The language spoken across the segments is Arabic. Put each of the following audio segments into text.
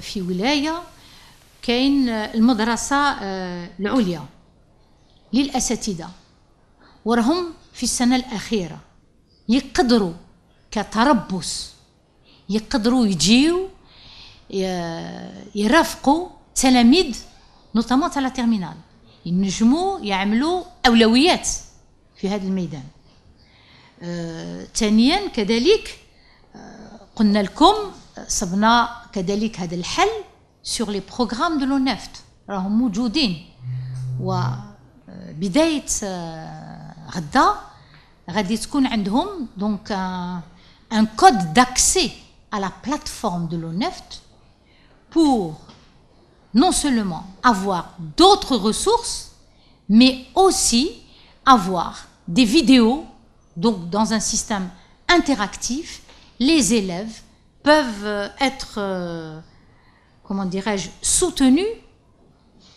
في ولاية كاين المدرسة العليا للأساتذة، وراهم في السنة الأخيرة يقدروا كتربص يقدروا يجيو يرافقوا تلاميذ نوتامون تاع لا تيرمينال، ينجموا يعملوا أولويات في هذا الميدان. ثانيا كذلك قلنا لكم صبنا كذلك هذا الحل sur les programmes de l'ONEFT راهم موجودين، وبداية غدا غادي تكون عندهم donc un code d'accès à la plateforme de l'ONEFT pour non seulement avoir d'autres ressources, mais aussi avoir des vidéos. Donc dans un système interactif, les élèves peuvent être, comment dirais-je, soutenus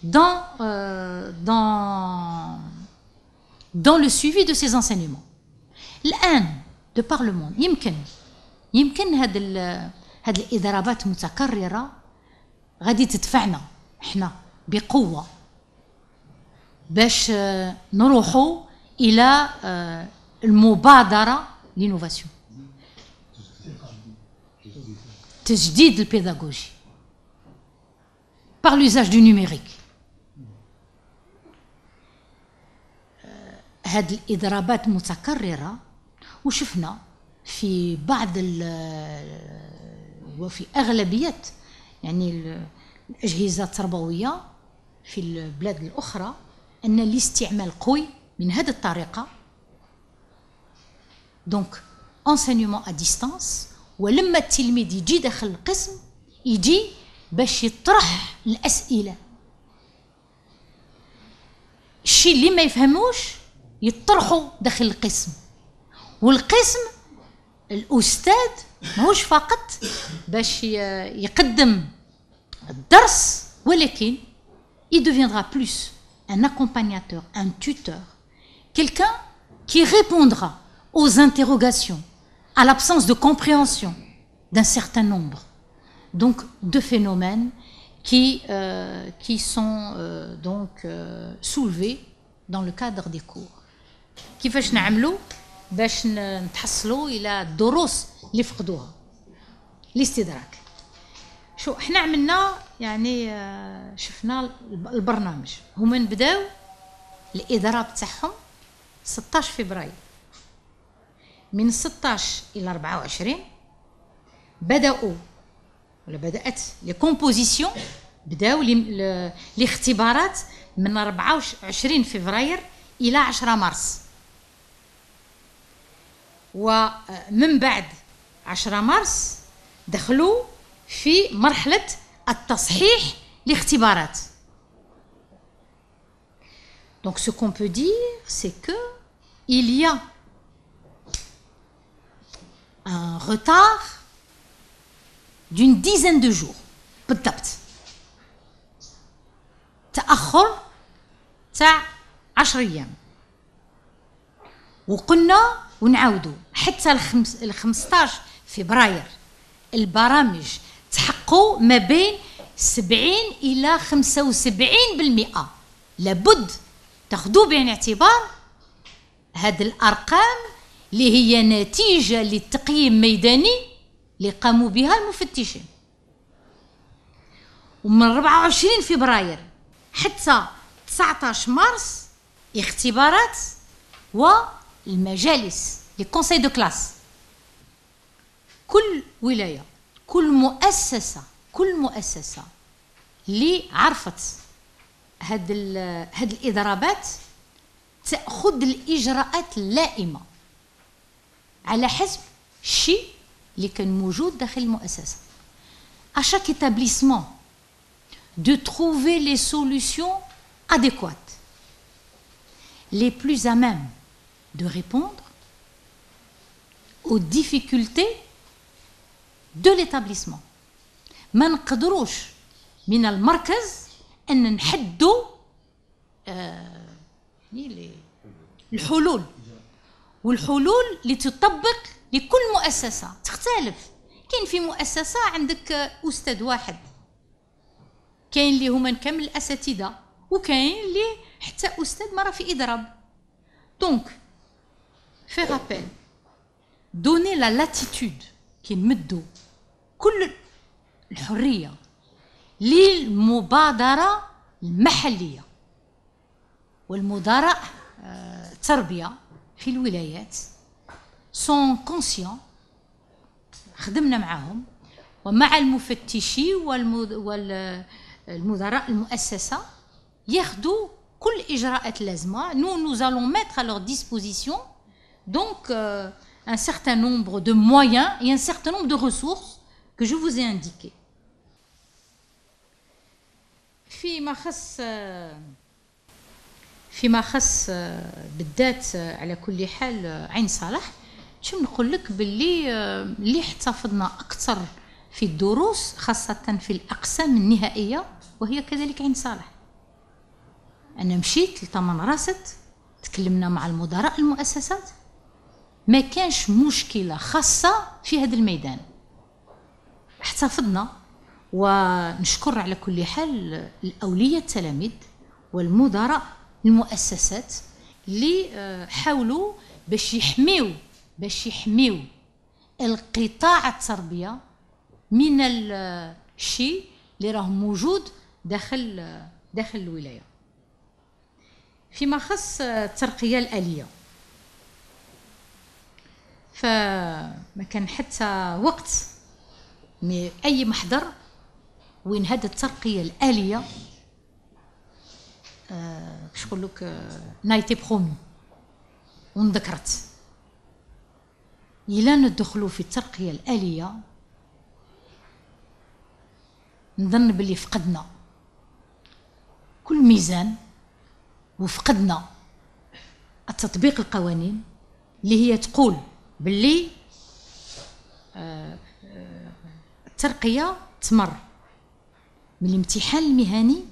dans le suivi de ces enseignements. الآن de par le monde يمكن هذه الإضرابات المتكررة غادي تدفعنا احنا بقوة باش نروحوا إلى المبادرة للإنوفاسيون، تجديد البيداغوجي par l'usage du numérique. هذه الإضرابات المتكررة وشفنا في بعض وفي أغلبية يعني الأجهزة التربوية في البلاد الأخرى أن الاستعمال قوي من هذه الطريقة، دونك enseignement à distance، ولما التلميذ يجي داخل القسم يجي باش يطرح الأسئلة، الشيء اللي ما يفهموش يطرحوا داخل القسم، والقسم الأستاذ ماهوش فقط باش يقدم الدرس، ولكن il deviendra plus un accompagnateur, un tuteur, quelqu'un qui répondra aux interrogations, à l'absence de compréhension d'un certain nombre donc de phénomènes qui sont donc soulevés dans le cadre des cours. كيفاش نعملوا باش نتحصلوا الى الدروس اللي فقدوها؟ الاستدراك. شو احنا عملنا يعني شفنا البرنامج، هما بداو الاضراب تاعهم 16 فبراير، من 16 الى 24 بدات لي كومبوزيسيون، بداو الاختبارات من 24 فبراير الى 10 مارس، ومن بعد 10 مارس دخلوا في مرحلة التصحيح لاختبارات. Donc ce qu'on peut dire c'est que il y a un retard d'une dizaine de jours بالضبط، تأخر تاع 10 أيام، وقلنا ونعاودوا حتى ال 15 فبراير البرامج تحققوا ما بين 70 إلى 75%. لابد تاخذوا بعين الاعتبار هذه الأرقام اللي هي نتيجة للتقييم ميداني اللي قاموا بها المفتشين. ومن 24 فبراير حتى 19 مارس اختبارات والمجالس لي كونساي دو كلاس. كل ولاية كل مؤسسة اللي عرفت هاد الإضرابات تأخذ الإجراءات اللائمة على حسب الشيء اللي كان موجود داخل المؤسسة. À chaque établissement de trouver les solutions adéquates, les plus à même de répondre aux difficultés de l'établissement. ما نقدروش من المركز أن نحدوا الحلول، والحلول اللي تطبق لكل مؤسسة تختلف. كاين في مؤسسة عندك أستاذ واحد كاين اللي هما كامل الاساتذه، وكاين اللي حتى استاذ ما راه في اضراب. دونك في رابيل دوني لا لاتيتود كي نمدو كل الحريه للمبادره المحليه والمدراء التربيه في الولايات سون كونسيون. خدمنا معهم ومع المفتشين والمدراء المؤسسه ياخذوا كل الاجراءات اللازمه. nous allons mettre à leur disposition donc un certain nombre de moyens et un certain nombre de ressources que je vous ai indiqués. فيما خص بالذات على كل حال عين صالح، شنو نقول لك باللي اللي احتفظنا اكثر في الدروس خاصه في الاقسام النهائيه وهي كذلك عين صالح. انا مشيت لطمان راست، تكلمنا مع المدراء المؤسسات، ما كانش مشكله خاصه في هذا الميدان، احتفظنا. ونشكر على كل حال الاولياء التلاميذ والمدراء المؤسسات اللي حاولوا باش يحميو القطاع التربيه من الشيء اللي راه موجود داخل الولايه. فيما خص الترقيه الآلية، فما كان حتى وقت اي محضر وين هذا الترقيه الآلية باش نقول لك نايتي برومي ونذكرت. إلا ندخلوا في الترقيه الآلية نظن باللي فقدنا كل ميزان وفقدنا التطبيق القوانين اللي هي تقول باللي الترقيه تمر من الامتحان المهني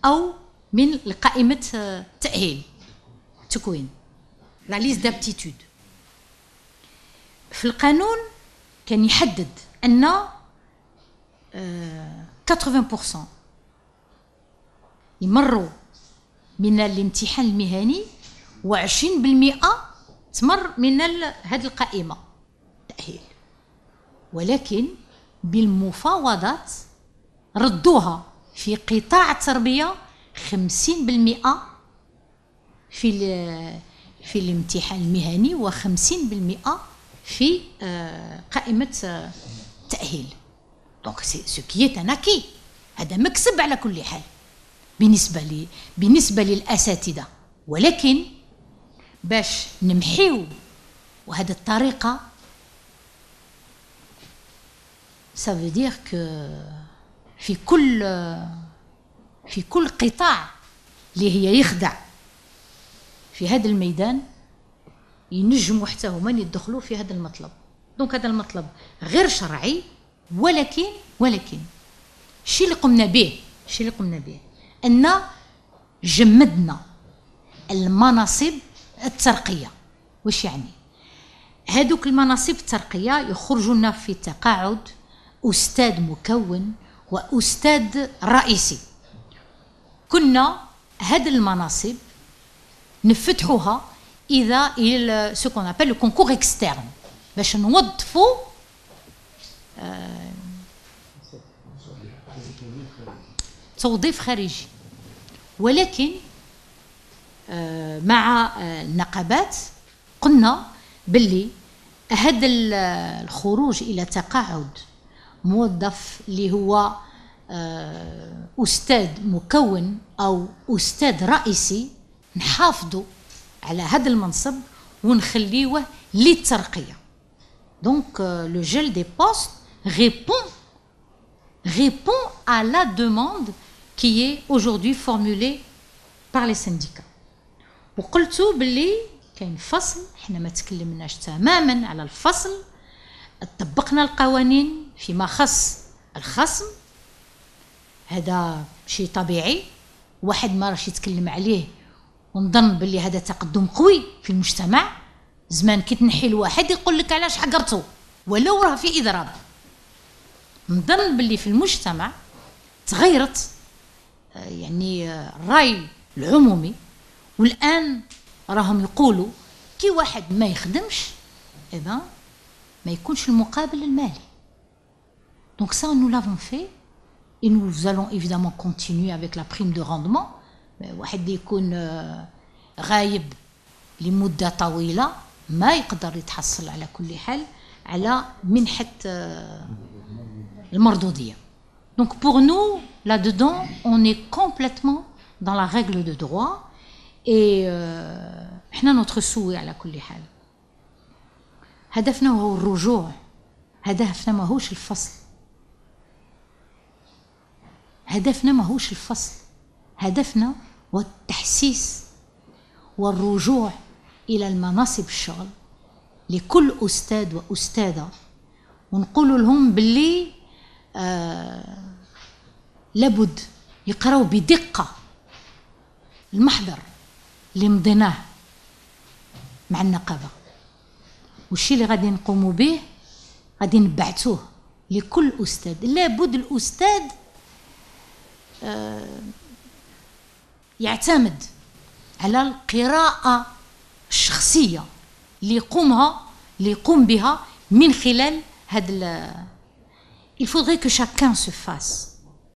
او من قائمه التاهيل تكوين لا ليست دابتيتود. في القانون كان يحدد ان 80% يمروا من الامتحان المهني و20% تمر من هذه القائمه التاهيل، ولكن بالمفاوضات ردوها في قطاع التربيه 50% في الامتحان المهني و50% في قائمه التاهيل. دونك سو كي اي ان اكي، هذا مكسب على كل حال بالنسبه للاساتذه. ولكن باش نمحيو وهذه الطريقه ça veut dire que في كل قطاع اللي هي يخدع في هذا الميدان ينجموا حتى هما يدخلوا في هذا المطلب. دونك هذا المطلب غير شرعي، ولكن الشيء اللي قمنا به ان جمدنا المناصب الترقيه. واش يعني؟ هذوك المناصب الترقيه يخرجوا لنا في تقاعد استاذ مكون واستاذ رئيسي. كنا هذه المناصب نفتحوها الى سو كون ابل لو كونكور اكسترن باش نوظفوا توظيف خارجي. ولكن مع النقابات قلنا باللي هذا الخروج الى تقاعد موظف اللي هو استاذ مكون او استاذ رئيسي نحافظوا على هذا المنصب ونخليوه للترقيه. دونك لو جيل دي بوست répond à la demande qui est aujourd'hui formulée par les syndicats. وقلتوا باللي كاين فصل، احنا ما تكلمناش تماما على الفصل، طبقنا القوانين فيما خص الخصم. هذا شيء طبيعي، واحد ما راش يتكلم عليه ونظن باللي هذا تقدم قوي في المجتمع. زمان كي تنحي الواحد يقول لك علاش حقرته ولو راه في اضراب. نظن باللي في المجتمع تغيرت يعني الرأي العمومي، والآن راهم يقولوا كي واحد ما يخدمش إذا ما يكونش المقابل المالي. Donc ça, nous l'avons fait et nous allons évidemment continuer avec la prime de rendement. واحد يكون غايب لمدة طويلة ما يقدر يتحصل على كل حال على منحة المردودية. Donc pour nous, là-dedans, on est complètement dans la règle de droit et احنا نترسوي على كل حال. هدفنا هو الرجوع، هدفنا ما هوش الفصل، هدفنا ما هوش الفصل، هدفنا هو التحسيس والرجوع إلى المناصب الشغل لكل أستاذ وأستاذة، ونقول لهم باللي لابد يقراو بدقة المحضر اللي مضيناه مع النقابة، والشيء اللي غادي نقوموا به غادي نبعثوه لكل أستاذ. لابد الأستاذ يعتمد على القراءة الشخصية اللي يقوم بها من خلال هذا. Il faudrait que chacun se fasse